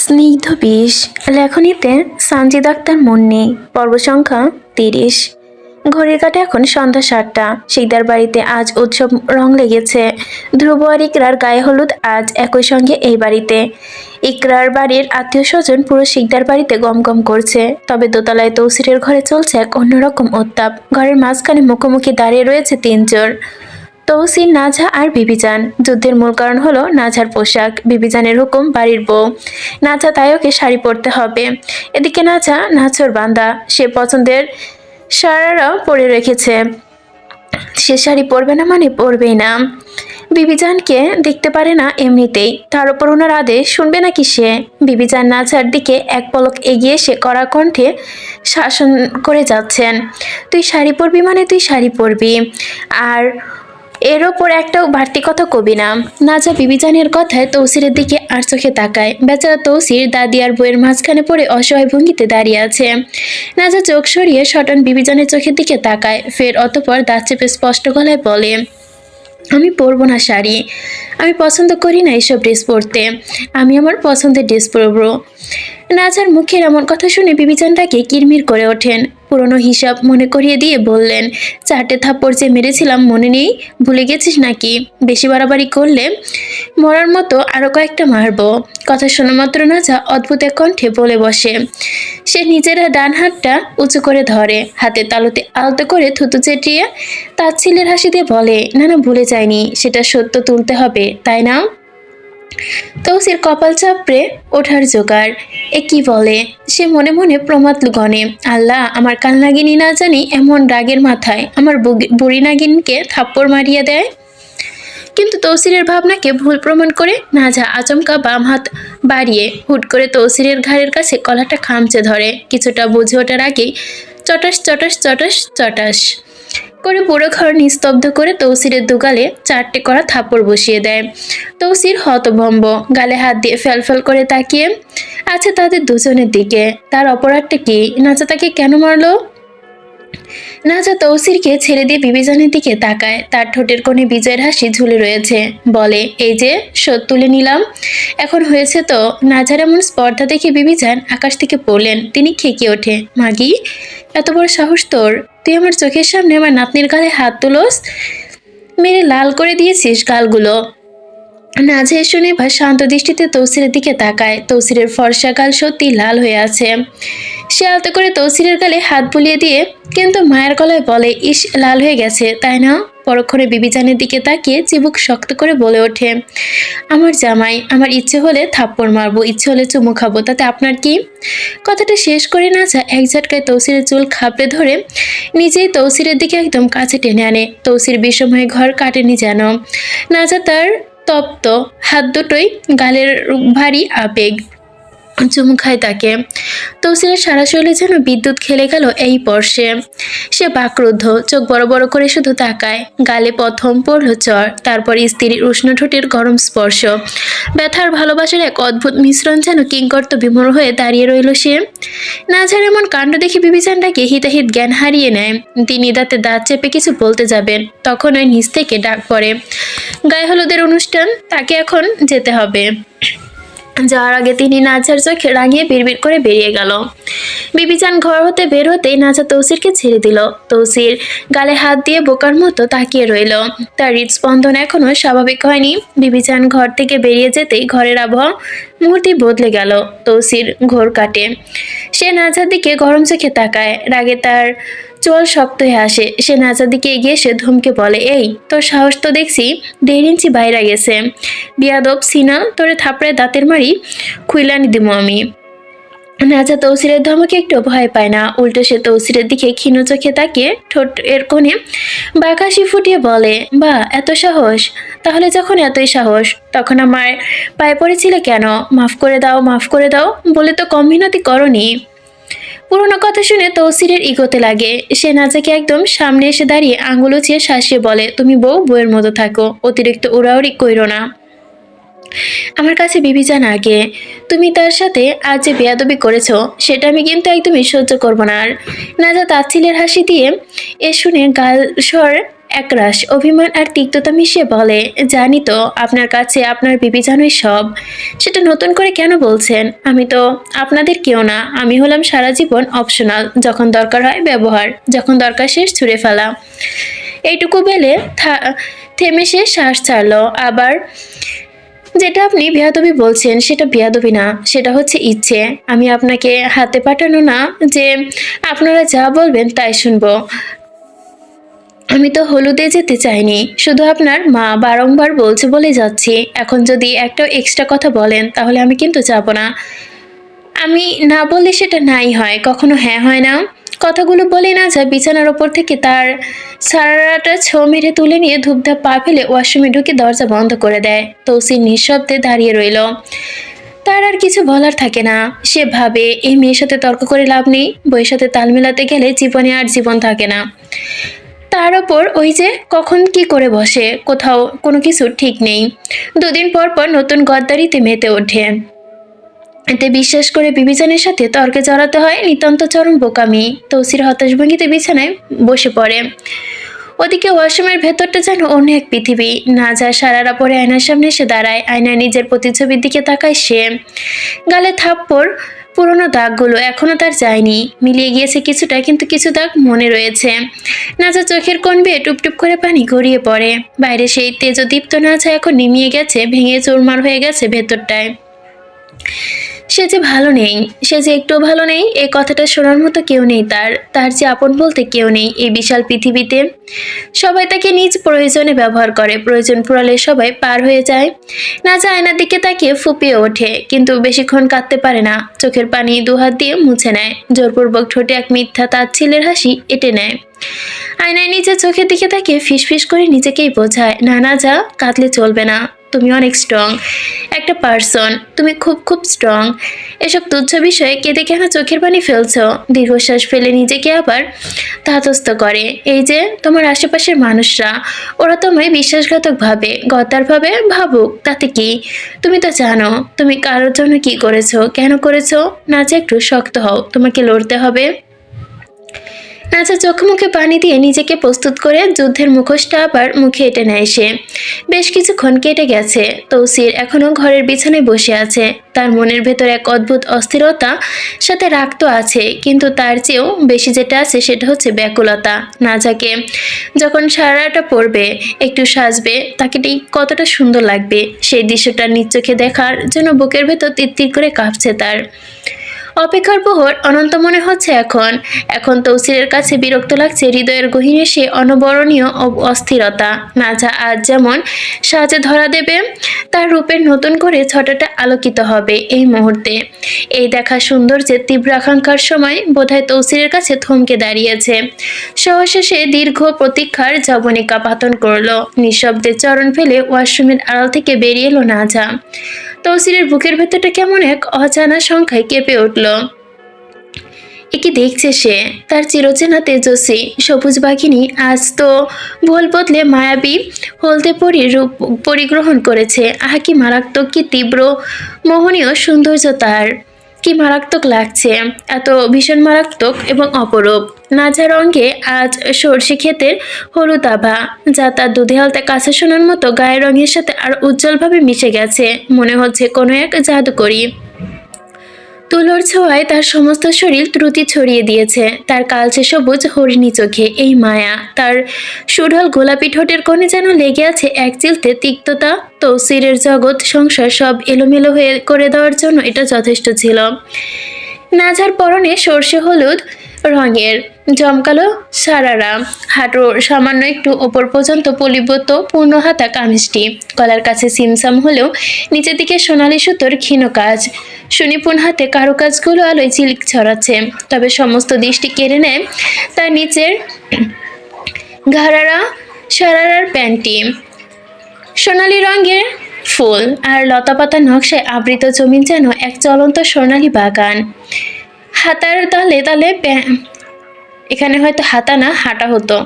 স্নিগ্ধ বিষ লেখনীতে সানজিদ আক্তার মুন্নি পর্ব সংখ্যা 30। ঘড়ির কাঁটা এখন সন্ধ্যা 7টা। শিকদার বাড়িতে আজ উৎসব রং লেগেছে। ধ্রুব আর ইকরার গায়ে হলুদ আজ একই সঙ্গে এই বাড়িতে। ইকরার বাড়ির আত্মীয় স্বজন পুরো শিকদার বাড়িতে গমগম করছে। তবে দোতলায় তৌসিরের ঘরে চলছে এক অন্যরকম উত্তাপ। ঘরের মাঝখানে মুখোমুখি দাঁড়িয়ে রয়েছে তিনজন, তৌসির, নাজহা আর বিবিজান। যুদ্ধের মূল কারণ হলো নাজহার পোশাক। বিবিজানের হুকুম বাড়ির বউ, নাজহা তাই ওকে শাড়ি পরতে হবে। এদিকে নাজহা নাছোড় বান্দা, সে পছন্দের সারারাও পরে রেখেছে। সে শাড়ি পরবে না মানে পরবেই না। বিবিজানকে দেখতে পারে না এমনিতেই, তার উপর ওনার আদেশ শুনবে নাকি সে? বিবিজান নাজহার দিকে এক পলক এগিয়ে সে কড়া কণ্ঠে শাসন করে যাচ্ছেন, তুই শাড়ি পরবি মানে তুই শাড়ি পরবি, আর এর ওপর একটাও বাড়তি কথা কবি না। নাজা বিবিজানের কথায় তৌসিরের দিকে আর চোখে তাকায়। বেচারা তৌসির দাদি আর বইয়ের মাঝখানে পড়ে অসহায় ভঙ্গিতে দাঁড়িয়ে আছে। নাজা চোখ সরিয়ে সটন বিবিজানের চোখের দিকে তাকায়, ফের অতঃপর দাঁত চেপে স্পষ্ট গলায় বলে, আমি পরবো না শাড়ি, আমি পছন্দ করি না এসব ড্রেস পরতে, আমি আমার পছন্দের ড্রেস পরবো। নাজার মুখের এমন কথা শুনে বিবিজানটাকে কিরমির করে ওঠেন। পুরনো হিসাব মনে করিয়ে দিয়ে বললেন, 4টে থাপ্পড় যে মেরেছিলাম মনে নেই, ভুলে গেছিস নাকি? বেশি বাড়াবাড়ি করলে মরার মতো আরো কয়েকটা মারবো। কথা শোনা মাত্র নাজা অদ্ভুত এক কণ্ঠে বলে বসে। সে নিজের ডান হাতটা উঁচু করে ধরে, হাতের তালুতে আলতো করে থুতু চেটিয়ে তাচ্ছিল্যের হাসি দিয়ে বলে, না না, ভুলে যায়নি, সেটা সত্য তুলতে হবে, তাই না? তৌসির কপাল চাপড়ে ওঠার জোগাড়। এ কি বলে? সে মনে মনে প্রমাদ গণে, আল্লাহ, আমার কাল নাগিনী না জানি এমন রাগের মাথায় আমার বুড়ি নাগিনকে থাপ্পড় মারিয়ে দেয়। কিন্তু তৌসিরের ভাবনাকে ভুল প্রমাণ করে নাজা আচমকা বাম হাত বাড়িয়ে হুট করে তৌসিরের ঘাড়ের কাছে কলাটা খামচে ধরে। কিছুটা বুঝে ওঠার আগেই চটাস চটাস চটাস চটাস করে পুরো ঘর নিস্তব্ধ করে তৌসিরের দুগালে 4টে করা থাপ্পড় বসিয়ে দেয়। তৌসির হতভম্ব, গালে হাত দিয়ে ফেলফেল করে তাকিয়ে আছে তাদের দুজনের দিকে। তার অপরাধটা কি? নাজা তাকে কেন মারলো? নাজা তৌসিরকে ছেড়ে দিয়ে বিবিজানের দিকে তাকায়। তার ঠোঁটের কোণে বিজয়ের হাসি ঝুলে রয়েছে। বলে, এই যে শোধ তুলে নিলাম, এখন হয়েছে তো। নাজার এমন স্পর্ধা দেখে বিবিজান আকাশ থেকে পড়লেন। তিনি খেকিয়ে ওঠে, মাগি, এত বড় সাহস তোর? তুই আমার চোখের সামনে আমার নাতনির গালে হাত তুলোস? মেরে লাল করে দিয়েছিস গালগুলো। নাজে শুনে বা শান্ত দৃষ্টিতে তৌসিরের দিকে তাকায়। তৌসিরের ফর্সা গাল সত্যি লাল হয়ে আছে। সে আলতো করে তৌসিরের গালে হাত বুলিয়ে দিয়ে কিন্তু মায়ের গলায় বলে, ইস, লাল হয়ে গেছে তাই না? পরক্ষণে বিবিজানের দিকে তাকিয়ে চিবুক শক্ত করে বলে ওঠে, আমার জামাই, আমার ইচ্ছে হলে থাপ্পড় মারবো, ইচ্ছে হলে চুমু খাবো, তাতে আপনার কি? কথাটা শেষ করে নাজা এক ঝটকায় তৌসিরের চুল খাপড়ে ধরে নিজেই তৌসিরের দিকে একদম কাছে টেনে আনে। তৌসির বিষময়ে ঘর কাটেনি যেন। নাজা তার তপ্ত হাত দুটোই গালের ভারী আবেগ চুমু খায় তাকে। তৌসিরের সারা শরীরে যেন বিদ্যুৎ খেলে গেল এই স্পর্শে। সে বাকরুদ্ধ, চোখ বড় বড় করে শুধু তাকায়। গালে প্রথম পড়ল চর, তারপর স্ত্রীর উষ্ণ ঠোঁটের গরম স্পর্শ। ব্যথার ভালোবাসার এক অদ্ভুত মিশ্রণ যেন কিংকর্ত বিমূঢ় হয়ে দাঁড়িয়ে রইল সে। নাজার এমন কাণ্ড দেখে বিবিচানটাকে হিতাহিত জ্ঞান হারিয়ে নেয়। তিনি দাঁতে দাঁত চেপে কিছু বলতে যাবেন, তখন ওই নিচ থেকে ডাক পড়ে, গায়ে হলুদের অনুষ্ঠান, তাকে এখন যেতে হবে। যাওয়ার আগে তিনি নাজার চোখে রাঙিয়ে বিড়বিড় করে বেরিয়ে গেল। বিবিজান ঘর হতে বের হতেই নাজা তৌসিরকে ছেড়ে দিল। তৌসির গালে হাত দিয়ে বোকার মতো তাকিয়ে রইল। তার হৃদস্পন্দন এখনো স্বাভাবিক হয়নি। বিবিজান ঘর থেকে বেরিয়ে যেতেই ঘরের আবহাওয়া মুহূর্তে বদলে গেল। তৌসির ঘোর কাটে। সে নাজার দিকে গরম চোখে তাকায়। রাগে তার চোয়াল শক্ত হয়ে আসে। সে নাজার দিকে এগিয়ে এসে ধমকে বলে, এই, তোর সাহস তো দেখছি 1.5 ইঞ্চি বাইরে গেছে। বিয়াদব সিনা, তোরে থাপড়ায় দাঁতের মারি খুইলানি দিমু আমি। নাজা তৌসিরের ধমকে একটু ভয় পায় না, উল্টো সে তৌসিরের দিকে ক্ষীণ চোখে তাকিয়ে ঠোঁট এর কোণে বাঁকাশি ফুটিয়ে বলে, বা এত সাহস? তাহলে যখন এতই সাহস, তখন আমার পায়ে পড়েছিলে কেন? মাফ করে দাও, মাফ করে দাও বলে তো কম মিনতি করনি। পুরোনো কথা শুনে তৌসিরের ইগোতে লাগে। সে নাজাকে একদম সামনে এসে দাঁড়িয়ে আঙুল উঁচিয়ে শাসিয়ে বলে, তুমি বউয়ের মতো থাকো, অতিরিক্ত উড়াউড়ি কইরো না। আমার কাছে বিবিজান আগে। তুমি তার সাথে আজ যে বেয়াদবি করেছো, সেটা আমি কিন্তু একদমই সহ্য করবো না। আর নাজা তাচ্ছিলের হাসি দিয়ে এ শুনে গাল স্বর একরাশ অভিমান আর তিক্ততা মিশিয়ে বলে, জানি তো আপনার কাছে আপনার বিবি জানোই সব। সেটা নতুন করে কেন বলছেন? আমি তো আপনাদের কেউ না। আমি হলাম সারা জীবন অপশনাল। যখন দরকার হয় ব্যবহার, যখন দরকার শেষ ছুঁড়ে ফেলা। এইটুকু বেলে থেমে সে শ্বাস ছাড়লো। আবার যেটা আপনি বেয়াদবি বলছেন সেটা বেয়াদবি না, সেটা হচ্ছে ইচ্ছে। আমি আপনাকে হাতে পাঠানো না যে আপনারা যা বলবেন তাই শুনবো। আমি তো হলুদে যেতে চাইনি, শুধু আপনার মা বারংবার বলছে বলে যাচ্ছি। এখন যদি একটা এক্সট্রা কথা বলেন তাহলে আমি কিন্তু যাব না। আমি না বললে সেটা নাই হয়, কখনো হ্যাঁ হয় না। কথাগুলো বলে না যা বিছানার ওপর থেকে তার সারারাটা ছো মেরে তুলে নিয়ে ধূপধাপ পা ফেলে ওয়াশরুমে ঢুকে দরজা বন্ধ করে দেয়। তৌসির নিঃশব্দে দাঁড়িয়ে রইল। তার আর কিছু বলার থাকে না। সে ভাবে এই মেয়ের সাথে তর্ক করে লাভ নেই, বইয়ের সাথে তাল মেলাতে গেলে জীবনে আর জীবন থাকে না। তার ওপর ওই যে কখন কি করে বসে, কোথাও কোনো কিছু ঠিক নেই। দুদিন পর পর নতুন গদ্দারিতে মেতে ওঠে। এতে বিশ্বাস করে বিবিজানের সাথে তর্কে জড়াতে হয় নিতান্ত চরম বোকামি। তৌসির হতাশ ভঙ্গিতে বিছানায় বসে পড়ে। ওদিকে ওয়াশরুমের ভেতরটা যেন অন্য এক পৃথিবী। না যা সারারা পরে আয়নার সামনে এসে দাঁড়ায়, আয়নায় নিজের প্রতিচ্ছবির দিকে তাকায় সে। গালে থাপ্পড়, পুরোনো দাগগুলো এখনো তার যায়নি, মিলিয়ে গিয়েছে কিছুটা, কিন্তু কিছু দাগ মনে রয়েছে। নাজা চোখের কোণ বেয়ে টুপটুপ করে পানি গড়িয়ে পড়ে। বাইরে সেই তেজদীপ্ত নাজা এখন নিমিয়ে গেছে, ভেঙে চুরমার হয়ে গেছে ভেতরটায়। সে যে ভালো নেই, সে যে একটু ভালো নেই, এই কথাটা শোনার মতো কেউ নেই তার। তার যে আপন বলতে কেউ নেই এই বিশাল পৃথিবীতে। সবাই তাকে নিজ প্রয়োজনে ব্যবহার করে, প্রয়োজন ফুরালে সবাই পার হয়ে যায়। নাজা আয়নার দিকে তাকিয়ে ফুপিয়ে ওঠে, কিন্তু বেশিক্ষণ কাঁদতে পারে না। চোখের পানি দুহাত দিয়ে মুছে নেয়, জোরপূর্বক ঠোঁটে এক মিথ্যা তাচ্ছিল্যের হাসি এঁটে নেয়। আয়নায় নিজের চোখের দিকে তাকিয়ে ফিসফিস করে নিজেকেই বোঝায়, না নাজা, কাঁদলে চলবে না। তুমি অনেক স্ট্রং একটা পার্সন, তুমি খুব খুব স্ট্রং। এসব তুচ্ছ বিষয়ে কেঁদে কেন চোখের পানি ফেলছো? দীর্ঘশ্বাস ফেলে নিজেকে আবার ধাতস্থ করে। এই যে তোমার আশেপাশের মানুষরা, ওরা তোমায় বিশ্বাসঘাতক ভাবে, গদ্দার ভাবে, ভাবুক, তাতে কি? তুমি তো জানো তুমি কারোর জন্য কি করেছো, কেন করেছো। নাচে একটু শক্ত হও, তোমাকে লড়তে হবে। নাচা চোখ মুখে পানি দিয়ে নিজেকে প্রস্তুত করে যুদ্ধের মুখোশটা আবার মুখে এঁটে নেয় সে। বেশ কিছুক্ষণ কেটে গেছে। তৌসির এখনো ঘরের বিছানায় বসে আছে। তার মনের ভেতর এক অদ্ভুত অস্থিরতা, সাথে রাগ তো আছে, কিন্তু তার চেয়েও বেশি যেটা আছে সেটা হচ্ছে ব্যাকুলতা। নাজাকে যখন সারাটা পরবে, একটু সাজবে, তাকে ঠিক কতটা সুন্দর লাগবে সেই দৃশ্যটা নিজ চোখে দেখার জন্য বুকের ভেতর তিত্তির করে কাঁপছে তার। অপেক্ষার প্রহর অনন্ত মনে হচ্ছে এখন। এখন তৌসিরের কাছে বিরক্ত লাগছে হৃদয়ের গহীনে সে অনবরণীয় অস্থিরতা। নাজা আজ যেমন সাজে ধরা দেবে, তার রূপের নতুন করে ছটাটা আলোকিত হবে এই মুহূর্তে। এই দেখা সৌন্দর্যের তীব্র আকাঙ্ক্ষার সময় বোধহয় তৌসিরের কাছে থমকে দাঁড়িয়েছে। সহসা সে দীর্ঘ প্রতীক্ষার জবনিকা পাতন করলো। নিঃশব্দে চরণ ফেলে ওয়াশরুমের আড়াল থেকে বেরিয়ে এলো নাজা। তৌসিরের বুকের ভেতরটা কেমন এক অজানা সংখ্যায় কেঁপে উঠল। একে দেখছে সে, তার চিরচেনা তেজস্বী সবুজ বাঘিনী আজ তো ভোল বদলে মায়াবী হলদে পরীর রূপ পরিগ্রহণ করেছে। আহা কি মারাত্মক, কি তীব্র মোহনীয় সৌন্দর্য তার! কি মারাত্মক লাগছে, এত ভীষণ মারাত্মক এবং অপরূপ। নাজা রঙে আজ সর্ষে ক্ষেতের হলুদ আভা, যা তার দুধে হালতে কাঁচা সোনার মতো গায়ের রঙের সাথে আর উজ্জ্বলভাবে মিশে গেছে। মনে হচ্ছে কোনো এক জাদুকরী তুলোর ছোঁয়ায় তার সমস্ত শরীর ত্রুটি ছড়িয়ে দিয়েছে। তার কালচে সবুজ হরিণী চোখে এই মায়া, তার সুঢল গোলাপি ঠোঁটের কোণে যেন লেগে আছে এক চিলতে তিক্ততা। তৌসিরের জগৎ সংসার সব এলোমেলো হয়ে করে দেওয়ার জন্য এটা যথেষ্ট ছিল। নাজার পরনে সর্ষে হলুদ রঙের জমকালো সারারা, হাঁটুর সামান্য একটু ওপর পর্যন্ত পলিব্যত পূর্ণ হাতা কামিজটি, গলার কাছে সিমসাম হলেও নিচের দিকে সোনালি সুতোর ক্ষীণ কাজ। সুনিপুণ হাতে কারুকাজগুলো আলোয় ঝিলিক ছড়াচ্ছে, তবে সমস্ত দৃষ্টি কেড়ে নেয় তার নিচের ঘাড়ারা সারারার প্যান্টটি। সোনালি রঙের ফুল আর লতাপাতা নকশায় আবৃত জমিন যেন এক চলন্ত সোনালি বাগান। হাতার তালে তালে এখানে হয়তো হাতা না হাঁটা হতো।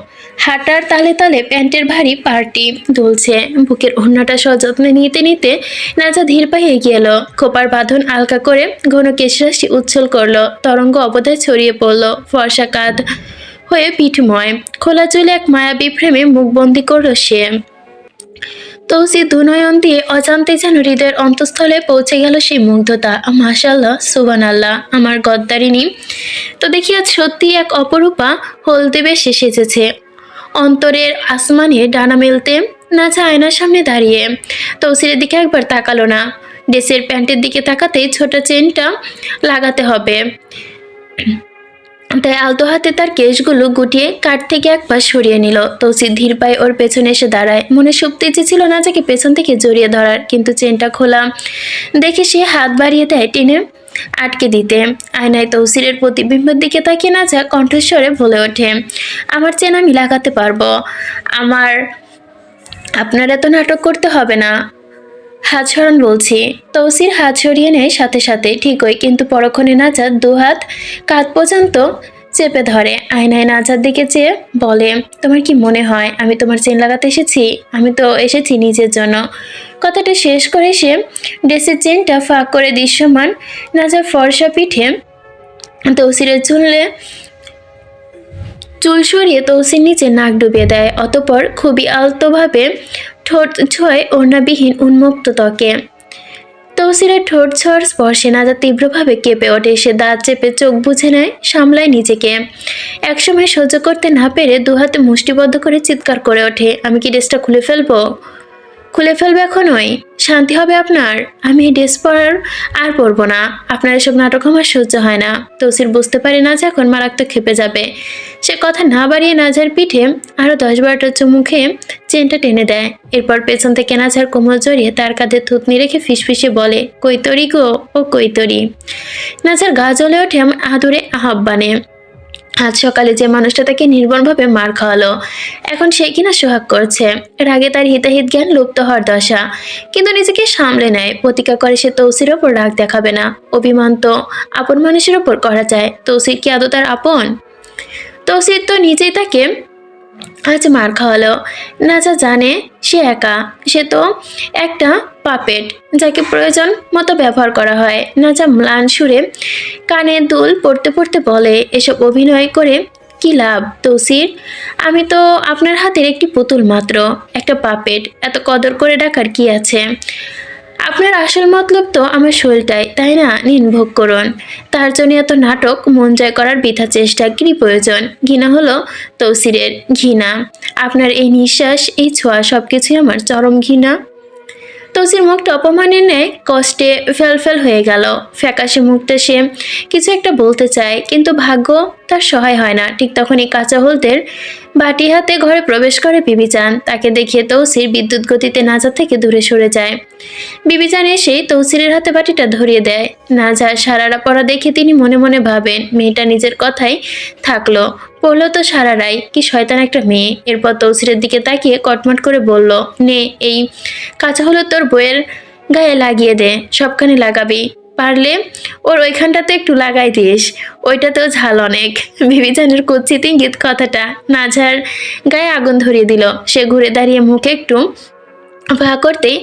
হাঁটার তালে তালে প্যান্টের ভারী পার্টি দুলছে। বুকের ওড়নাটা সযত্নে নিতে নিতে নাজা ধীর পায়ে এগিয়ে এলো। খোপার বাঁধন আলকা করে ঘন কেশরাশি উচ্ছল করলো, তরঙ্গ অবধায় ছড়িয়ে পড়লো ফর্সা কাঁধ হয়ে পিঠময়, খোলা চুলে এক মায়াবী প্রেমে মুখবন্দি করল সে। তৌসি দুনয়ন দিয়ে অজান্তে যেন হৃদয়ের অন্তঃস্থলে পৌঁছে গেল সেই মুগ্ধতা। মাশাল্লাহ, সুবহানাল্লাহ, আমার গদ্দারিনী তো দেখি আজ সত্যি এক অপরূপা হলদে বেশে সেজেছে। অন্তরের আসমানে ডানা মেলতে নাচা আয়নার সামনে দাঁড়িয়ে তৌসিরের দিকে একবার তাকালো না। ড্রেসের প্যান্টের দিকে তাকাতেই ছোট চেনটা লাগাতে হবে, তাই আলতো হাতে তার কেশগুলো গুটিয়ে কাঠ থেকে এক পা সরিয়ে নিল। তৌসির ধীর পায়ে ওর পেছনে এসে দাঁড়ায়। মনে সুপ্ত ইচ্ছে ছিল না যাকে পেছন থেকে জড়িয়ে ধরার, কিন্তু চেনটা খোলা দেখে সে হাত বাড়িয়ে দেয় টেনে আটকে দিতে। আয়নায় তৌসিরের প্রতিবিম্বের দিকে তাকিয়ে নাজা কণ্ঠস্বরে বলে ওঠে, আমার চেন আমি লাগাতে পারবো, আমার আপনার এত নাটক করতে হবে না। হাত সরান বলছি। তৌসির হাত সরিয়ে নেয় সাথে সাথে, ঠিকই, কিন্তু পরক্ষণে নাজাদ দুহাত কাঁধ পর্যন্ত চেপে ধরে। আয়নায় নাজার দিকে চেয়ে বলে, তোমার কি মনে হয় আমি তোমার চেন লাগাতে এসেছি? আমি তো এসেছি নিজের জন্য। কথাটা শেষ করে সে ড্রেসের চেনটা ফাঁক করে দৃশ্যমান নাজার ফর্সা পিঠে তৌসিরের চুল সরিয়ে তৌসির নিচে নাক ডুবিয়ে দেয়। অতঃপর খুবই আলতোভাবে ঠোঁট ছোঁয় ওড়নাবিহীন উন্মুক্ত ত্বকে। তৌসিরের ঠোঁট ছোঁয়ার স্পর্শে নাজা তীব্রভাবে কেঁপে ওঠে। সে দাঁত চেপে চোখ বুঝে নেয়, সামলায় নিজেকে। একসময় সহ্য করতে না পেরে দুহাতে মুষ্টিবদ্ধ করে চিৎকার করে ওঠে, আমি কি ড্রেসটা খুলে ফেলবো? খুলে ফেলবে এখনই? শান্তি হবে আপনার? আমি এই ড্রেস আর পরবো না। আপনার এসব নাটক আমার সহ্য হয় না। তৌসির বুঝতে পারে না যে এখন মারাত্মক খেপে যাবে। সে কথা না বাড়িয়ে নাজার পিঠে আরো 10-12টা চুমু খেয়ে চেনটা টেনে দেয়। এরপর পেছন থেকে নাজার কোমর জড়িয়ে তার কাঁধে থুতনি রেখে ফিসফিসে বলে, কৈতরি গো, ও কৈতরি। নাজার গা জ্বলে ওঠে আদুরে আহ্বানে। আজ সকালে যে মানুষটা তাকে নির্মমভাবে মার খাওয়ালো, এখন সে কিনা সোহাগ করছে। রাগে তার হিতাহিত জ্ঞান লুপ্ত হওয়ার দশা, কিন্তু নিজেকে সামলে নেয়। প্রতিজ্ঞা করে সে তৌসির ওপর রাগ দেখাবে না। অভিমান তো আপন মানুষের ওপর করা যায়, তৌসির কি আদৌ তার আপন? তৌসির তো নিজেই তাকে আজ মার খাওয়ালো। নাজা জানে সে একা, সে তো একটা পাপেট যাকে প্রয়োজন মতো ব্যবহার করা হয়। নাজা ম্লান সুরে কানে দুল পড়তে পড়তে বলে, এসব অভিনয় করে কি লাভ তৌসির? আমি তো আপনার হাতের একটি পুতুল মাত্র, একটা পাপেট। এত কদর করে ডাকার কি আছে? আপনার আসল মতলব তো আমার শরীরটাই, তাই না? নিন, ভোগ করুন। তার জন্য এত নাটক, মন জয় করার বৃথা চেষ্টা, কি প্রয়োজন? ঘৃণা হলো তৌসিরের, ঘৃণা। আপনার এই নিঃশ্বাস, এই ছোঁয়া, সবকিছুই আমার চরম ঘৃণা। তৌসির মুখটা অপমানের ন্যায় কষ্টে ফেলফেল হয়ে গেল। ফ্যাকাশে মুখটা সে কিছু একটা বলতে চায়, কিন্তু ভাগ্য তার সহায় হয় না। ঠিক তখনই কাঁচা হলদের বাটি হাতে ঘরে প্রবেশ করে বিবিজান। তাকে দেখিয়ে তৌসির বিদ্যুৎ গতিতে নাজা থেকে দূরে সরে যায়। বিবিজান এসে তৌসিরের হাতে বাটিটা ধরিয়ে দেয়। নাজা সারারা পড়া দেখে তিনি মনে মনে ভাবেন, মেয়েটা নিজের কথাই থাকলো, পড়লো তো সারারাই, কি শয়তান একটা মেয়ে। এরপর তৌসিরের দিকে তাকিয়ে কটমট করে বলল, নে, এই কাঁচা হলো তোর বইয়ের গায়ে লাগিয়ে দে, সবখানে লাগাবি, পারলে ওর ওইখানটাতে একটু লাগাই দিস, ওইটাতেও ঝাল অনেক। বিবিজানের কুৎসিত ইঙ্গিত কথাটা নাঝার গায়ে আগুন ধরিয়ে দিল। সে ঘুরে দাঁড়িয়ে মুখে একটু ভা করতেই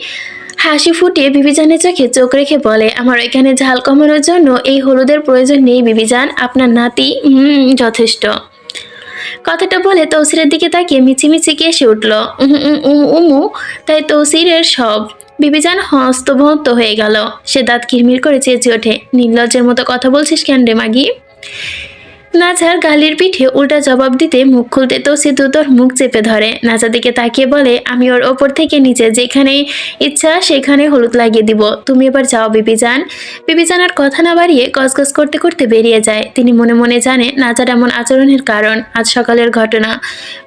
হাসি ফুটিয়ে বিবিজানের চোখে চোখ রেখে বলে, আমার এখানে ঝাল কমানোর জন্য এই হলুদের প্রয়োজন নেই বিবিজান, আপনার নাতি যথেষ্ট। কথাটা বলে তৌসিরের দিকে তাকিয়ে মিচিমিচি কেসে উঠল, উমু। তাই তৌসিরের সব। বিবিজান হস্তভন্ত হয়ে গেল। সে দাঁত কিরমির করে চেঁচে ওঠে, নির্লজ্জের মতো কথা বলছিস কেন রে মাগি? নাজার গালির পিঠে উল্টা জবাব দিতে মুখ খুলতে তৌসির দুটোর মুখ চেপে ধরে। নাজার দিকে তাকিয়ে বলে, আমি ওর ওপর থেকে নিচে যেখানে ইচ্ছা সেখানে হলুদ লাগিয়ে দিব, তুমি এবার যাও বিবিজান। বিবিজান আর কথা না বাড়িয়ে গজগজ করতে করতে বেরিয়ে যায়। তিনি মনে মনে জানে নাজার এমন আচরণের কারণ আজ সকালের ঘটনা।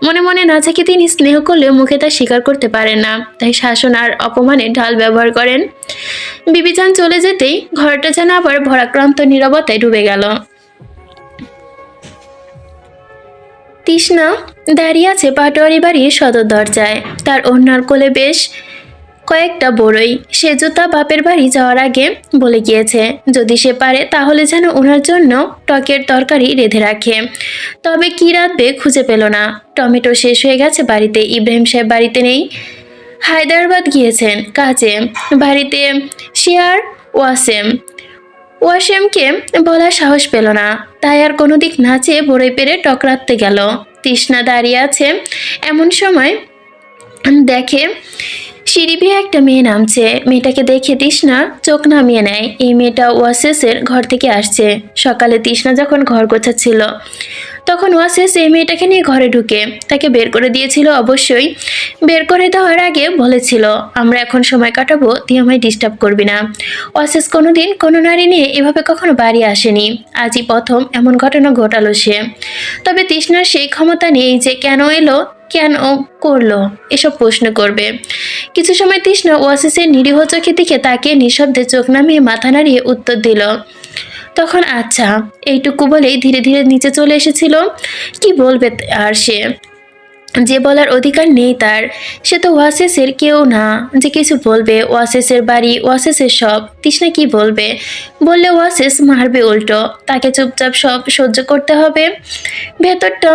মনে মনে নাজাকে তিনি স্নেহ করলেও মুখে তা স্বীকার করতে পারেন না, তাই শাসন আর অপমানের ঢাল ব্যবহার করেন। বিবিজান চলে যেতেই ঘরটা যেন আবার ভরাক্রান্ত নীরবতায় ডুবে গেল। তৃষ্ণা দাঁড়িয়ে আছে পাটোয়ারি বাড়ির সদর দরজায়। তার ওড়নার কোলে বেশ কয়েকটা বড়ই। সে জুতা বাপের বাড়ি যাওয়ার আগে বলে গিয়েছে, যদি সে পারে তাহলে যেন ওনার জন্য টকের তরকারি রেঁধে রাখে। তবে কি রাঁধবে খুঁজে পেল না। টমেটো শেষ হয়ে গেছে বাড়িতে। ইব্রাহিম সাহেব বাড়িতে নেই, হায়দ্রাবাদ গিয়েছেন কাজে। বাড়িতে শেয়ার ওয়াসেম ওয়াসিমকে বলার সাহস পেল না, তাই আর কোনো দিক না চেয়ে বড়ই পেরে টকরাতে গেল। তৃষ্ণা দাঁড়িয়ে আছে, এমন সময় দেখে সিঁড়ি বেয়ে একটা মেয়ে নামছে। মেয়েটাকে দেখে তৃষ্ণা চোখ নামিয়ে নেয়। এই মেয়েটা ওয়াসেসের ঘর থেকে আসছে। সকালে তৃষ্ণা যখন ঘর গোছাচ্ছিল তখন ওয়াসেস এই মেয়েটাকে নিয়ে ঘরে ঢুকে তাকে বের করে দিয়েছিল। অবশ্যই বের করে দেওয়ার আগে বলেছিল, আমরা এখন সময় কাটাবো, তুই আমায় ডিস্টার্ব করবি না। ওয়াসেস কোনোদিন কোনো নারী নিয়ে এভাবে কখনো বাড়ি আসেনি, আজই প্রথম এমন ঘটনা ঘটালো সে। তবে তৃষ্ণার সেই ক্ষমতা নেই যে কেন এলো, কেন করলো এসব প্রশ্ন করবে। কিছু সময় তৃষ্ণা ওয়াসিসের নিরীহ চোখের দিকে তাকিয়ে নিঃশব্দে চোখ নামিয়ে মাথা নাড়িয়ে উত্তর দিল, তখন আচ্ছা এইটুকু বলেই ধীরে ধীরে নিচে চলে এসেছিল। কি বলবে আর সে, যে বলার অধিকার নেই তার। সে তো ওয়াসেসের কেউ না যে কিছু বলবে। ওয়াসেসের বাড়ি, ওয়াসেসের সব। তৃষ্ণা কি বলবে? বললে ওয়াসেস মারবে উল্টো। তাকে চুপচাপ সব সহ্য করতে হবে। ভেতরটা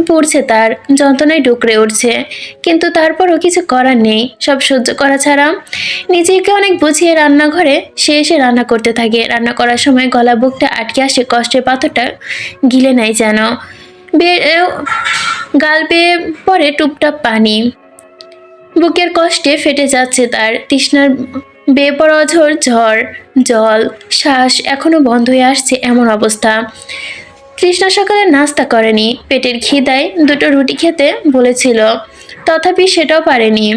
পড়ছে তার, যন্ত্রণায় ডুকরে উঠছে, কিন্তু তারপরও কিছু করার নেই, সব সহ্য করা ছাড়া। নিজেকে অনেক বুঝিয়ে রান্নাঘরে সে এসে রান্না করতে থাকে। রান্না করার সময় গলা বুকটা আটকে আসে, কষ্টের পাথরটা গিলে নেয় যেন। গাল বেয়ে পড়ে টুপটাপ পানি, বুকের কষ্টে ফেটে যাচ্ছে তার। তৃষ্ণার বেয়ে পড়া অঝোর ঝড় জল, শ্বাস এখনো বন্ধ হয়ে আসছে এমন অবস্থা। তৃষ্ণা সকালে নাস্তা করেনি, পেটের খিদায় দুটো রুটি খেতে বলেছিল, তথাপি সেটাও পারেনি।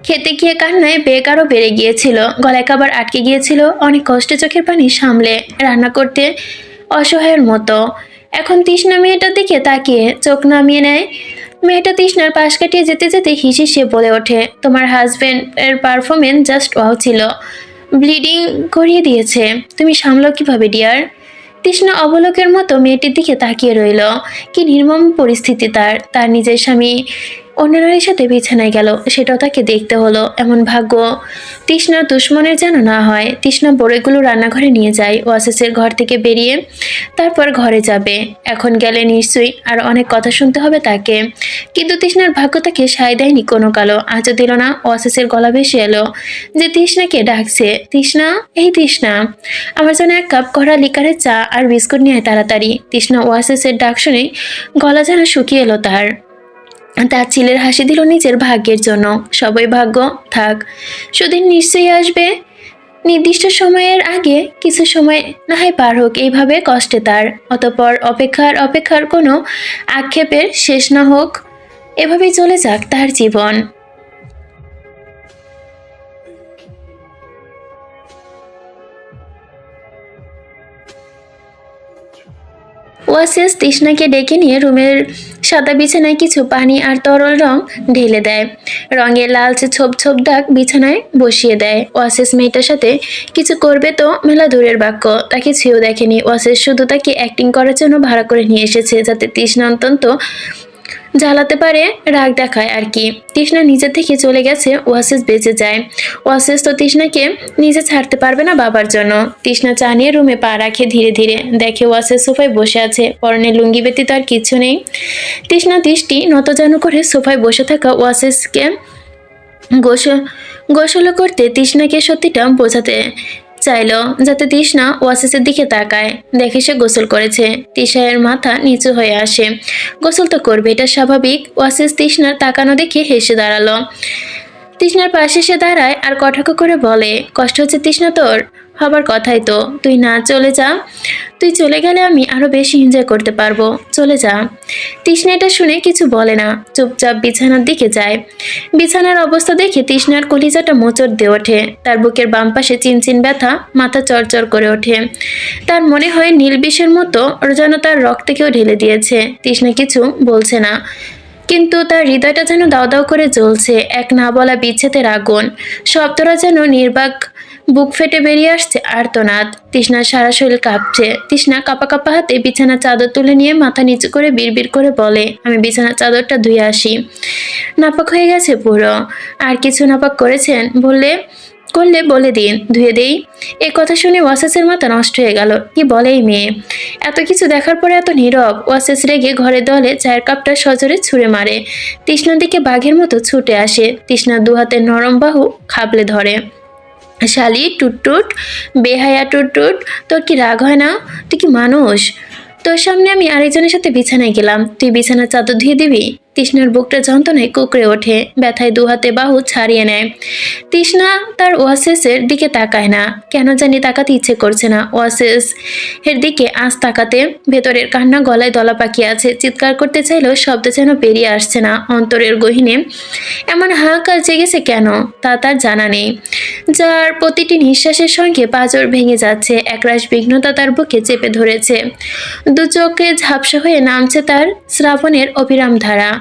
খেতে গিয়ে কান্নায় বেগ আরও বেড়ে গিয়েছিল, গলায় কাবার আটকে গিয়েছিল। অনেক কষ্টে চোখের পানি সামলে রান্না করতে অসহায়ের মতো। এখন তৃষ্ণা মেয়েটার দিকে তাকিয়ে চোখ নামিয়ে নেয়। মেয়েটা তৃষ্ণার পাশ কাটিয়ে যেতে যেতে হিসে বলে ওঠে, তোমার হাজবেন্ডের পারফরমেন্স জাস্ট ওয়াও ছিল, ব্লিডিং করিয়ে দিয়েছে, তুমি সামলাও কিভাবে ডিয়ার? তৃষ্ণা অবলোকের মতো মেয়েটির দিকে তাকিয়ে রইল। কি নির্মম পরিস্থিতি তার। তার নিজের স্বামী অন্য নারীর সাথে বিছানায় গেল, সেটাও তাকে দেখতে হলো। এমন ভাগ্য তৃষ্ণার দুশ্মনের যেন না হয়। তৃষ্ণা বড়ইগুলো রান্নাঘরে নিয়ে যায়, ওয়াসেসের ঘর থেকে বেরিয়ে তারপর ঘরে যাবে। এখন গেলে নিশ্চয়ই আর অনেক কথা শুনতে হবে তাকে, কিন্তু তৃষ্ণার ভাগ্য তাকে সায় দেয়নি কোনো কালো। আজও দিল না। ওয়াসেসের গলা ভেসে এলো যে তৃষ্ণাকে ডাকছে, তৃষ্ণা, এই তৃষ্ণা, আমার জন্য এক কাপ কড়া লিকারের চা আর বিস্কুট নিয়ে তাড়াতাড়ি। তৃষ্ণা ওয়াসেসের ডাক শুনে গলা যেন শুকিয়ে এলো তার। তার চিলের হাসি দিল নিজের ভাগ্যের জন্য। সবই ভাগ্য থাক, সুদিন নিশ্চয়ই আসবে। নির্দিষ্ট সময়ের আগে কিছু সময় না হয় পার হোক এইভাবে কষ্টে তার, অতঃপর অপেক্ষার কোনো আক্ষেপের শেষ না হোক, এভাবেই চলে যাক তার জীবন। ওয়াসিস তৃষ্ণাকে ডেকে নিয়ে রুমের সাদা বিছানায় কিছু পানি আর তরল রং ঢেলে দেয়। রঙের লালচে ছোপ ছোপ দাগ বিছানায় বসিয়ে দেয়। ওয়াসিস মেয়েটার সাথে কিছু করবে তো মেলা দূরের বাক্য, তাকে ছুঁয়েও দেখেনি। ওয়াসিস শুধু তাকে অ্যাক্টিং করার জন্য ভাড়া করে নিয়ে এসেছে, যাতে তৃষ্ণা অন্তত জ্বালাতে পারে, রাগ দেখায় আর কি। তৃষ্ণা নিজে থেকে চলে গেছে, ওয়াসিস বেঁচে যায়। ওয়াসিস তো তৃষ্ণাকে নিজে ছাড়তে পারবে না বাবার জন্য। তৃষ্ণা চা নিয়ে রুমে পা রাখে, ধীরে ধীরে দেখে ওয়াসিস সোফায় বসে আছে, পরনে লুঙ্গি ব্যতীত আর কিছু নেই। তৃষ্ণা দৃষ্টি নতজানু করে সোফায় বসে থাকা ওয়াসিসকে গোসল করতে তৃষ্ণাকে সত্যিটা বোঝাতে চাইল, যাতে তৃষ্ণা ওয়াসিসের দিকে তাকায়। দেখে সে গোসল করেছে। তৃষায়ের মাথা নিচু হয়ে আসে। গোসল তো করবে, এটা স্বাভাবিক। ওয়াসিস তৃষ্ণার তাকানো দেখে হেসে দাঁড়ালো। তৃষ্ণার পাশে সে দাঁড়ায় আর কটাক্ষ করে বলে, কষ্ট হচ্ছে তৃষ্ণা তোর? হবার কথাই তো, তুই না চলে যা। তুই চলে গেলে আমি আরো বেশি এনজয় করতে পারবো, চলে যা। তৃষ্ণা এটা শুনে কিছু বলে না, চুপচাপ বিছানার দিকে যায়। বিছানার অবস্থা দেখে তৃষ্ণার কলিজাটা মোচড় দিয়ে ওঠে। তার বুকের বাম পাশে চিনচিন ব্যথা, মাথা চড়চড় করে ওঠে। তার মনে হয় নীল বিষের মতো যেন তার রক্তে কেউ ঢেলে দিয়েছে। তৃষ্ণা কিছু বলছে না, কিন্তু তার হৃদয়টা যেন দাও দাও করে জ্বলছে, এক না বলা বিচ্ছেদের আগুন। শব্দটা যেন নির্বাক, বুক ফেটে বেরিয়ে আসছে আর্তনাদ। তৃষ্ণার সারা শরীর কাঁপছে। তৃষ্ণা কাঁপা কাঁপা হাতে বিছানার চাদর তুলে নিয়ে মাথা নিচু করে বিড়বিড় করে বলে, আমি বিছানার চাদরটা ধুয়ে আসি, নাপাক হয়ে গেছে পুরো। আর কিছু নাপাক করেছেন করলে বলে দিন, ধুয়ে দেই। এ কথা শুনে ওয়াসেসের মাথা নষ্ট হয়ে গেল। কি বলে এই মেয়ে? এত কিছু দেখার পরে এত নীরব। ওয়াসেস রেগে ঘরের দেওয়ালে চায়ের কাপটা সজোরে ছুঁড়ে মারে। তৃষ্ণার দিকে বাঘের মতো ছুটে আসে। তৃষ্ণার দুহাতের নরম বাহু খাবলে ধরে। শালি টুটটুট, বেহায়া টুটটুট, তোর কি রাগ হয় না? তুই কি মানুষ? তোর সামনে আমি আরেকজনের সাথে বিছানায় গেলাম, তুই বিছানার চাদর ধুয়ে দিবি? তৃষ্ণার বুকটা যন্ত্রণায় কুঁকড়ে ওঠে, ব্যথায় দুহাতে বাহু ছাড়িয়ে নেয়। তৃষ্ণা তার ওয়াসেসের দিকে তাকায় না, কেন জানি তাকাতে ইচ্ছে করছে না। ওয়াসেস এর দিকে আজ তাকাতে ভেতরের কান্না গলায় দলা পাকিয়ে আছে। চিৎকার করতে চাইলেও শব্দ যেন বেরিয়ে আসছে না। অন্তরের গহীনে এমন হাহাকার জেগেছে কেন তা তার জানা নেই, যার প্রতিটি নিঃশ্বাসের সঙ্গে পাঁজর ভেঙে যাচ্ছে। একরাশ বিঘ্নতা তার বুকে চেপে ধরেছে, দু চোখে ঝাপসা হয়ে নামছে তার শ্রাবণের অবিরাম ধারা।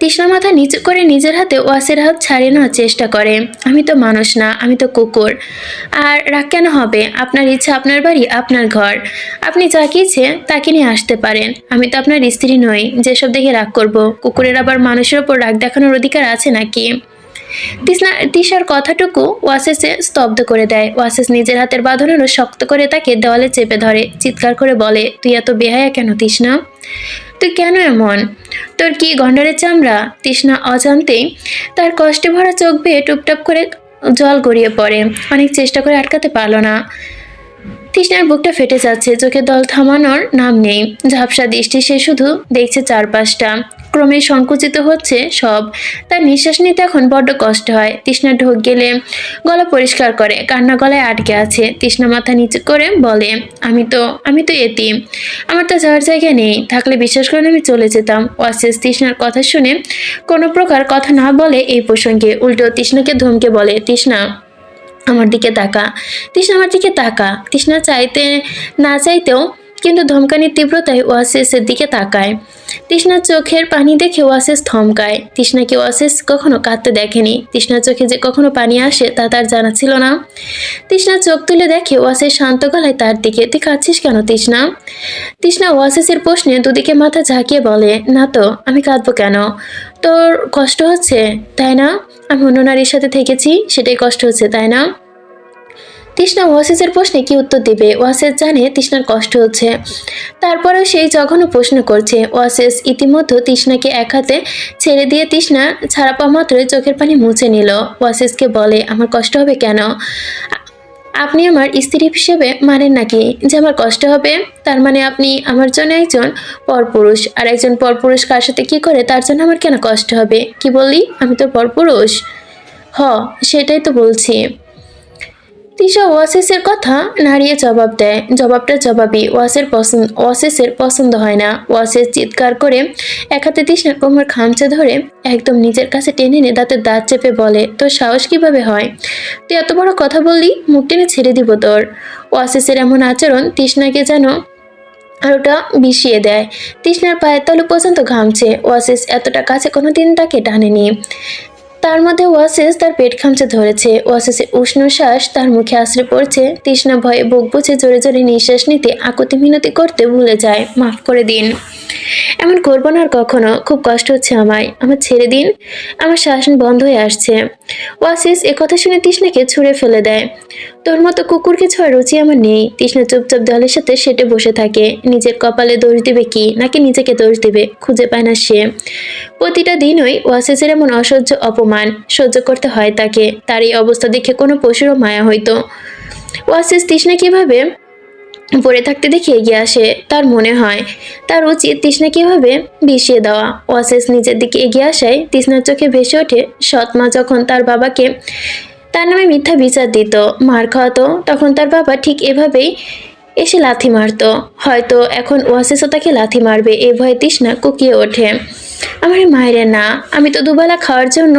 তৃষ্ণা মাথা নিচু করে নিজের হাতে ওয়াসের হাত ছাড়িয়ে নেওয়ার চেষ্টা করে। আমি তো মানুষ না, আমি তো কুকুর। আর রাগ কেন হবে? আপনার ইচ্ছা, আপনার বাড়ি, আপনার ঘর, আপনি যাকে ইচ্ছে তাকে নিয়ে আসতে পারেন। আমি তো আপনার স্ত্রী নই যেসব দেখে রাগ করব। কুকুরের আবার মানুষের ওপর রাগ দেখানোর অধিকার আছে নাকি? তিশার কথাটুকু ওয়াসেসে স্তব্ধ করে দেয়। ওয়াসেস নিজের হাতের বাঁধনেরও শক্ত করে তাকে দেওয়ালে চেপে ধরে, চিৎকার করে বলে, তুই এত বেহায়া কেন তৃষ্ণা? তুই কেন এমন? তোর কি গন্ডারের চামড়া? তৃষ্ণা অজান্তেই তার কষ্টে ভরা চোখ বেয়ে টুপটাপ করে জল গড়িয়ে পড়ে। অনেক চেষ্টা করে আটকাতে পারল না। তৃষ্ণার বুকটা ফেটে যাচ্ছে, চোখের দল থামানোর নাম নেই। ঝাপসা দৃষ্টি সে শুধু দেখছে চারপাশটা। ক্রমে সংকুচিত হচ্ছে সব। তার নিঃশ্বাস নিতে এখন বড্ড কষ্ট হয়। তৃষ্ণা ঢোক গেলে গলা পরিষ্কার করে, কান্না গলায় আটকে আছে। তৃষ্ণা মাথা নিচু করে বলে, আমি তো এতিম, আমার তো যাওয়ার জায়গা নেই। থাকলে বিশ্বাস করেন আমি চলে যেতাম। ওয়াসেস তৃষ্ণার কথা শুনে কোনো প্রকার কথা না বলে এই প্রসঙ্গে, উল্টো তৃষ্ণাকে ধমকে বলে, তৃষ্ণা আমার দিকে তাকা, তৃষ্ণা আমার দিকে তাকা। তৃষ্ণা চাইতে না চাইতেও কিন্তু ধমকানির তীব্রতায় ওয়াসেসের দিকে তাকায়। তৃষ্ণার চোখের পানি দেখে ওয়াসেস থমকায়। তৃষ্ণাকে ওয়াসেস কখনো কাঁদতে দেখেনি। তৃষ্ণার চোখে যে কখনো পানি আসে তা তার জানা ছিল না। তৃষ্ণা চোখ তুলে দেখে ওয়াসেস শান্ত গলায় তার দিকে, তুই কাঁদছিস কেন তৃষ্ণা? তৃষ্ণা ওয়াসেসের প্রশ্নে দুদিকে মাথা ঝাঁকিয়ে বলে, না তো, আমি কাঁদবো কেন? তোর কষ্ট হচ্ছে তাই না? আমি অন্য নারীর সাথে থেকেছি সেটাই কষ্ট হচ্ছে তাই না? তৃষ্ণা ওয়াসেসের প্রশ্নে কি উত্তর দিবে? ওয়াসেস জানে তৃষ্ণার কষ্ট হচ্ছে, তারপরেও সেই জঘন্য প্রশ্ন করছে। ওয়াসেস ইতিমধ্যে তৃষ্ণাকে এক হাতে ছেড়ে দিয়ে তৃষ্ণা ছাড়া পাওয়া মাত্রই চোখের পানি মুছে নিল। ওয়াসেসকে বলে, আমার কষ্ট হবে কেন? আপনি আমার স্ত্রী হিসেবে মানেন নাকি যে আমার কষ্ট হবে? তার মানে আপনি আমার জন্য একজন পরপুরুষ, আর একজন পরপুরুষ কার সাথে কি করে তার জন্য আমার কেন কষ্ট হবে? কি বললি? আমি তোর পরপুরুষ? হ, সেটাই তো বলছি। তিশা ওয়াসিসের কথা নাড়িয়ে জবাব দেয়। জবাবটা জবাবই। ওয়াসিসের পছন্দ হয় না। ওয়াসিস চিৎকার করে এক হাতে তৃষ্ণার কোমর খামচে ধরে একদম নিজের কাছে টেনে এনে দাঁতের দাঁত চেপে বলে, তোর সাহস কিভাবে হয়? তুই এত বড় কথা বললি, মুখ টেনে ছেড়ে দিব তোর। ওয়াসিসের এমন আচরণ তৃষ্ণাকে যেন আরোটা বিষিয়ে দেয়। তৃষ্ণার পায়ের তালু পর্যন্ত ঘামছে। ওয়াসিস এতটা কাছে কোনোদিন তাকে টানেনি। তার মধ্যে ওয়াসিস তার পেট খামচে ধরেছে। ওয়াসিসের উষ্ণ শ্বাস তার মুখে আশ্রে পড়ছে। তৃষ্ণা ভয়ে বুক বুঝে জোরে জোরে নিঃশ্বাস নিতে, আকুতি মিনতি করতে ভুলে যায়, মাফ করে দিন, এমন করবো না আর কখনো। খুব কষ্ট হচ্ছে আমায়, আমার ছেড়ে দিন, আমার শ্বাস বন্ধ হয়ে আসছে। ওয়াসিস একথা শুনে তৃষ্ণাকে ছুঁড়ে ফেলে দেয়। তোর মতো কুকুরকে ছোঁয়ার রুচি আমার নেই। তৃষ্ণা চুপচাপ দেওয়ালের সাথে সেটে বসে থাকে। নিজের কপালে দোষ দিবে কি নাকি নিজেকে দোষ দিবে খুঁজে পায় না সে। প্রতিটা দিনই ওয়াসিসের এমন অসহ্য অপমান সহ্য করতে হয় তাকে। তার এই অবস্থা দেখে কোনো পশুরও মায়া হইতো। ওয়াসিস তৃষ্ণা কিভাবে পড়ে থাকতে দেখে এগিয়ে আসে। তার মনে হয় তার উচিত তৃষ্ণাকে এভাবে বিষিয়ে দেওয়া। ওয়াসিস নিজের দিকে এগিয়ে আসায় তৃষ্ণার চোখে ভেসে ওঠে সৎ মা যখন তার বাবাকে তার নামে মিথ্যা বিচার দিত, মার খাওয়াতো, তখন তার বাবা ঠিক এভাবেই এসে লাথি মারতো। হয়তো এখন ওয়াসিসও তাকে লাথি মারবে, এ ভয়ে তৃষ্ণা কুকিয়ে ওঠে। আমার মায়ের না, আমি তো দুবেলা খাওয়ার জন্য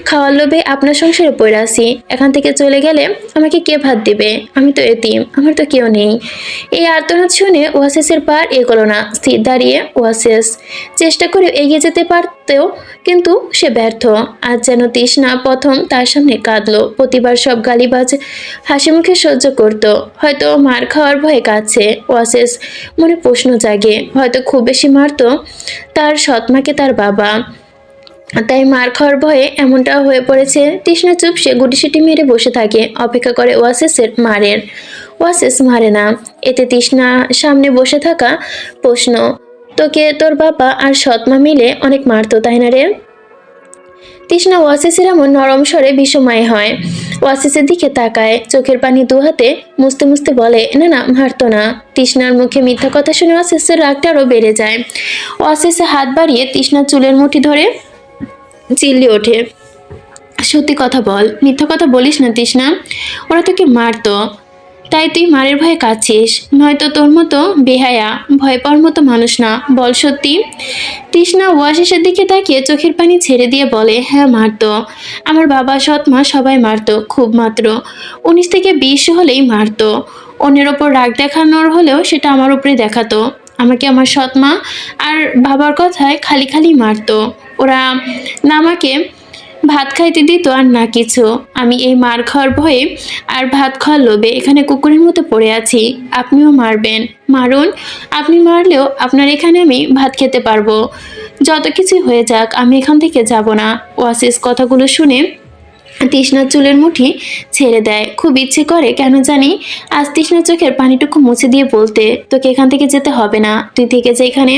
খাওয়ার লোভে আপনার সংসারে পড়ে আসি। এখান থেকে চলে গেলে আমাকে কে ভাত দিবে? আমি তো এতিম, আমার তো কেউ নেই। এই আর্তনাদ শুনে ওয়াসিসের পার এগোলো না। স্থির দাঁড়িয়ে ওয়াসিস চেষ্টা করে এগিয়ে যেতে পারতেও কিন্তু সে ব্যর্থ। আজ যেন তৃষ্ণা প্রথম তার সামনে কাঁদলো। প্রতিবার সব গালিবাজ হাসি মুখে সহ্য করত। হয়তো মার খাওয়ার ভয়ে কাঁদছে। ওয়াসিস মনে প্রশ্ন জাগে, হয়তো খুব বেশি মারতো তার সৎমাকে তার বাবা, তাই মার খাওয়ার ভয়ে এমনটা হয়ে পড়েছে। তৃষ্ণা চুপ, সে গুটিসুটি মেরে বসে থাকে, অপেক্ষা করে ওয়াসিসের মারের। ওয়াসিস মারে না। এতে তৃষ্ণা সামনে বসে থাকা প্রশ্ন, তোকে তোর বাবা আর সৎমা মিলে অনেক মারতো তাই না রে? তৃষ্ণা ওয়াসিসের এমন নরম স্বরে বিস্ময় হয়। ওয়াসিসের দিকে তাকায়, চোখের পানি দু হাতে মুছতে মুছতে বলে, না না, মারতো না। তৃষ্ণার মুখে মিথ্যা কথা শুনে ওয়াসিসের রাগটা আরো বেড়ে যায়। ওয়াসিসে হাত বাড়িয়ে তৃষ্ণার চুলের মুঠি ধরে চিল্লিয়ে ওঠে, সত্যি কথা বল, মিথ্যা কথা বলিস না তৃষ্ণা। ওরা তোকে মারতো, তাই তুই মারের ভয়ে কাঁদছিস, নয়তো তোর মতো বেহায়া ভয় পাওয়ার মতো মানুষ না। বল সত্যি। তৃষ্ণা ওয়াসিসের দিকে তাকিয়ে চোখের পানি ছেড়ে দিয়ে বলে, হ্যাঁ মারতো। আমার বাবা, সৎ মা সবাই মারতো, খুব মাত্র 19 থেকে 20 হলেই মারতো। অন্যের ওপর রাগ দেখানোর হলেও সেটা আমার উপরে দেখাতো। আমাকে আমার সৎ মা আর বাবার কথায় খালি খালি মারতো। ওরা না আমাকে ভাত খাইতে দিত আর না কিছু। আমি এই মার খাওয়ার ভয়ে আর ভাত খাওয়ার লোভে এখানে কুকুরের মতো পড়ে আছি। আপনিও মারবেন, মারুন। আপনি মারলেও আপনার এখানে আমি ভাত খেতে পারবো। যত কিছু হয়ে যাক, আমি এখান থেকে যাব না। ওয়াসিস কথাগুলো শুনে তৃষ্ণার চুলের মুঠি ছেড়ে দেয়। খুব ইচ্ছে করে কেন জানি আজ তৃষ্ণার চোখের পানিটুকু মুছে দিয়ে বলতে, তোকে এখান থেকে যেতে হবে না, তুই থেকে যা এখানে।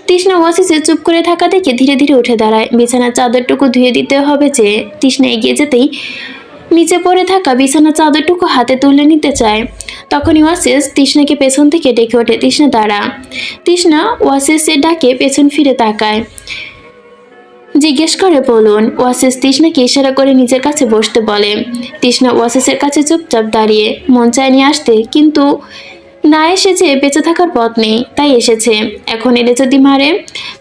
তৃষ্ণা ওয়াসিসে চুপ করে থাকা দেখে ধীরে ধীরে উঠে দাঁড়ায়। বিছানার চাদরটুকু ধুয়ে দিতে হবে যে। তৃষ্ণা এগিয়ে যেতেই নিচে পড়ে থাকা বিছানার চাদরটুকু হাতে তুলে নিতে চায়। তখনই ওয়াসিস তৃষ্ণাকে পেছন থেকে ডেকে ওঠে, তৃষ্ণা দাঁড়া। তৃষ্ণা ওয়াসিসের ডাকে পেছন ফিরে তাকায়, জিজ্ঞেস করে, বলুন। ওয়াসিস তৃষ্ণাকে ইশারা করে নিজের কাছে বসতে বলে। তৃষ্ণা ওয়াসিসের কাছে চুপচাপ দাঁড়িয়ে, মন চায়নি আসতে, কিন্তু না এসে যে বেঁচে থাকার পথ নেই, তাই এসেছে। এখন এলে যদি মারে।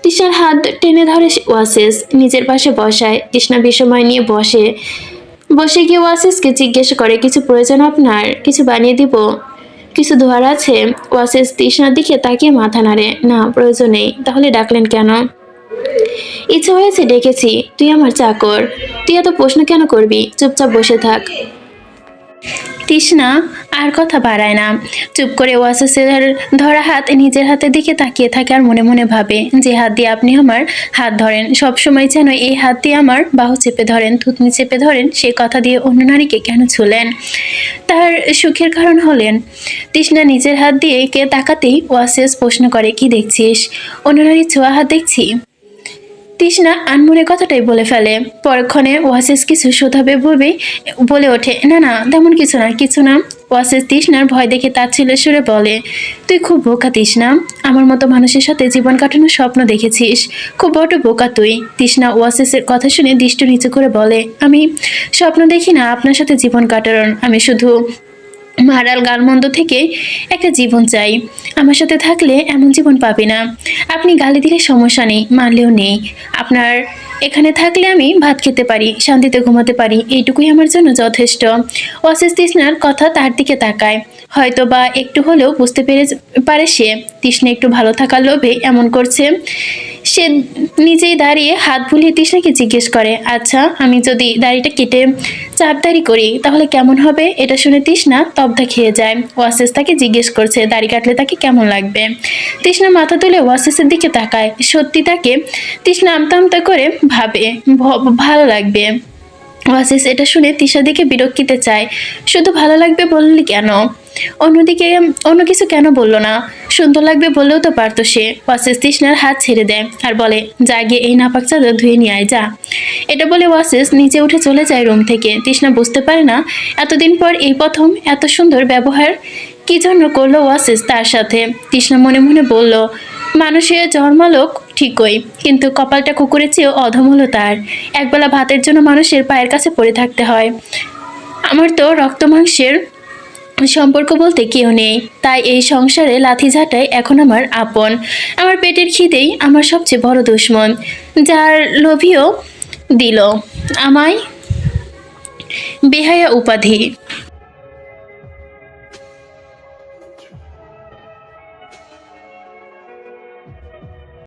তৃষ্ণার হাত টেনে ধরে ওয়াসিস, নিজের পাশে বসায়। তৃষ্ণা বিস্ময় নিয়ে বসে গিয়ে ওয়াসিসকে জিজ্ঞেস করে, কিছু প্রয়োজন আপনার? কিছু বানিয়ে দিব? কিছু ধোয়ার আছে? ওয়াসিস তৃষ্ণার দিকে তাকিয়ে মাথা নাড়ে, না প্রয়োজন নেই। তাহলে ডাকলেন কেন? ইচ্ছে হয়েছে ডেকেছি, তুই আমার চাকর, তুই এত প্রশ্ন কেন করবি? চুপচাপ বসে থাক। তৃষ্ণা আর কথা বাড়ায় না, চুপ করে ওয়াসিসের ধরা হাত নিজের হাতের দিকে তাকিয়ে থাকে আর মনে মনে ভাবে, যে হাত দিয়ে আপনি আমার হাত ধরেন, সবসময় যেন এই হাত দিয়ে আমার বাহু চেপে ধরেন, থুতনি চেপে ধরেন, সেই কথা দিয়ে অন্য নারীকে কেন ছুলেন? তার সুখের কারণ হলেন। তৃষ্ণা নিজের হাত দিয়ে কে তাকাতেই ওয়াসিস প্রশ্ন করে, কি দেখছিস? অন্য নারীর ছোঁয়া হাত দেখছি। তৃষ্ণা আনমনে কথাটাই বলে ফেলে। পরক্ষণে ওয়াসিস কিছু শোধাবে বলে ওঠে, না না, তেমন কিছু না, কিছু না। ওয়াসিস তৃষ্ণার ভয় দেখে তার ছেলের সুরে বলে, তুই খুব বোকা তৃষ্ণা, আমার মতো মানুষের সাথে জীবন কাটানোর স্বপ্ন দেখেছিস, খুব বড় বোকা তুই। তৃষ্ণা ওয়াসিসের কথা শুনে দৃষ্টি নিচু করে বলে, আমি স্বপ্ন দেখি না আপনার সাথে জীবন কাটানোর, আমি শুধু মারাল গালমন্দ থেকে একটা জীবন চাই। আমার সাথে থাকলে এমন জীবন পাবি না। আপনি গালি দিলে সমস্যা নেই, মারলেও নেই। আপনার এখানে থাকলে আমি ভাত খেতে পারি, শান্তিতে ঘুমাতে পারি, এইটুকুই আমার জন্য যথেষ্ট। ওয়াসিস তৃষ্ণার কথা তার দিকে তাকায়। হয়তো বা একটু হলেও বুঝতে পারে সে, তৃষ্ণা একটু ভালো থাকার লোভে এমন করছে। সে নিজেই দাঁড়িয়ে হাত বুলিয়ে তৃষ্ণাকে জিজ্ঞেস করে, আচ্ছা আমি যদি দাড়িটা কেটে চাপদাড়ি করি তাহলে কেমন হবে? এটা শুনে তৃষ্ণা তবধা খেয়ে যায়। ওয়াসিস তাকে জিজ্ঞেস করছে, দাড়ি কাটলে তাকে কেমন লাগবে? তৃষ্ণা মাথা তুলে ওয়াসিসের দিকে তাকায়। সত্যি তাকে তৃষ্ণা আমতা আমতা করে ভাবে ভালো লাগবে। ওয়াসিস এটা শুনে তৃষার দিকে বিরক্তিতে চায়, শুধু ভালো লাগবে বললি কেন? অন্যদিকে অন্য কিছু কেন বললো না? সুন্দর লাগবে বললেও তো পারতো সে। ওয়াসিস তৃষ্ণার হাত ছেড়ে দেয় আর বলে, যা গিয়ে এই নাপাক চাদর ধুয়ে নিয়ে আয় যা। এটা বলে ওয়াসিস নিচে উঠে চলে যায় রুম থেকে। তৃষ্ণা বুঝতে পারে না এতদিন পর এই প্রথম এত সুন্দর ব্যবহার কি জন্য করলো ওয়াসিস তার সাথে। তৃষ্ণা মনে মনে বলল, মানুষের জন্মলোক ঠিকই, কিন্তু কপালটা কুকুরের চেয়েও অধম হলো তার। একবেলা ভাতের জন্য মানুষের পায়ের কাছে পড়ে থাকতে হয়। আমার তো রক্ত মাংসের সম্পর্ক বলতে কেউ নেই, তাই এই সংসারে লাথি ঝাঁটাই এখন আমার আপন। আমার পেটের খিদেই আমার সবচেয়ে বড় দুশ্মন, যার লোভিও দিল আমায় বেহায়া উপাধি।